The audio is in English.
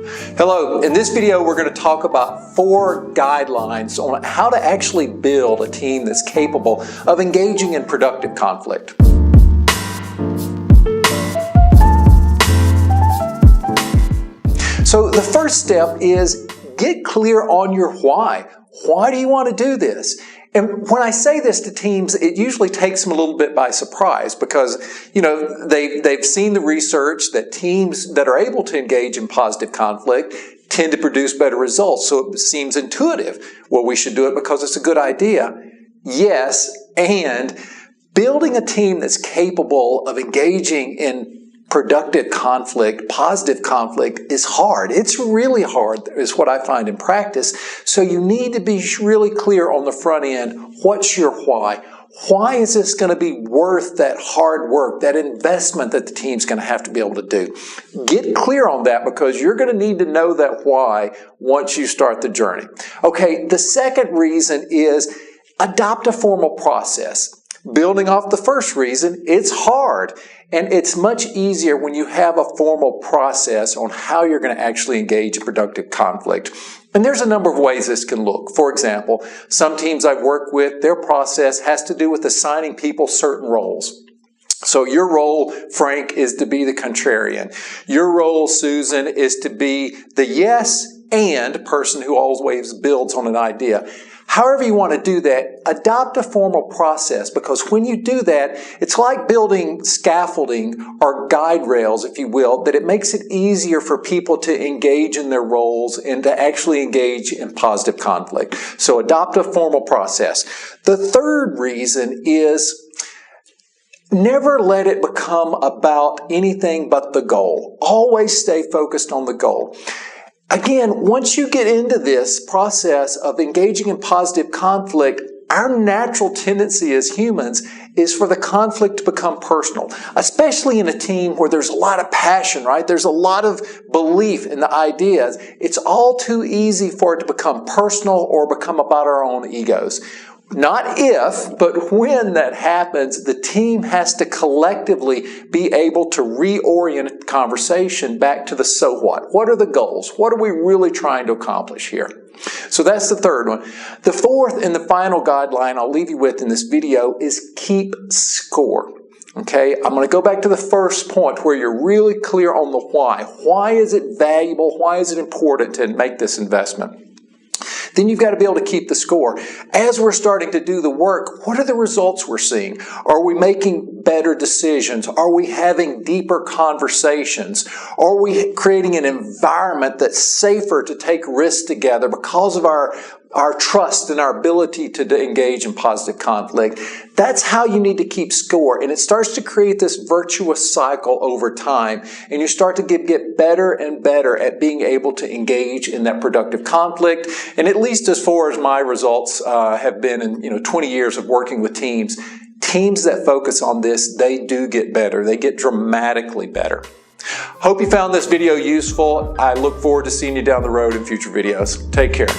Hello, in this video we're going to talk about 4 guidelines on how to actually build a team that's capable of engaging in productive conflict. So the first step is get clear on your why. Why do you want to do this? And when I say this to teams, it usually takes them a little bit by surprise because, they've seen the research that teams that are able to engage in positive conflict tend to produce better results. So it seems intuitive. Well, we should do it because it's a good idea. Yes, and building a team that's capable of engaging in productive conflict, positive conflict is hard. It's really hard is what I find in practice. So you need to be really clear on the front end. What's your why? Why is this going to be worth that hard work, that investment that the team's going to have to be able to do? Get clear on that because you're going to need to know that why once you start the journey. Okay, the second reason is adopt a formal process. Building off the first reason, it's hard. And it's much easier when you have a formal process on how you're going to actually engage in productive conflict. And there's a number of ways this can look. For example, some teams I've worked with, their process has to do with assigning people certain roles. So your role, Frank, is to be the contrarian. Your role, Susan, is to be the yes and person who always builds on an idea. However you want to do that, adopt a formal process because when you do that, it's like building scaffolding or guide rails, if you will, that it makes it easier for people to engage in their roles and to actually engage in positive conflict. So adopt a formal process. The third reason is never let it become about anything but the goal. Always stay focused on the goal. Again, once you get into this process of engaging in positive conflict, our natural tendency as humans is for the conflict to become personal, especially in a team where there's a lot of passion, right? There's a lot of belief in the ideas. It's all too easy for it to become personal or become about our own egos. Not if, but when that happens, the team has to collectively be able to reorient conversation back to the so what. What are the goals? What are we really trying to accomplish here? So that's the third one. The fourth and the final guideline I'll leave you with in this video is keep score. Okay, I'm going to go back to the first point where you're really clear on the why. Why is it valuable? Why is it important to make this investment? Then you've got to be able to keep the score. As we're starting to do the work, what are the results we're seeing? Are we making better decisions? Are we having deeper conversations? Are we creating an environment that's safer to take risks together because of our trust and our ability to engage in positive conflict? That's how you need to keep score. And it starts to create this virtuous cycle over time. And you start to get better and better at being able to engage in that productive conflict. And at least as far as my results have been in 20 years of working with teams that focus on this, they do get better. They get dramatically better. Hope you found this video useful. I look forward to seeing you down the road in future videos. Take care.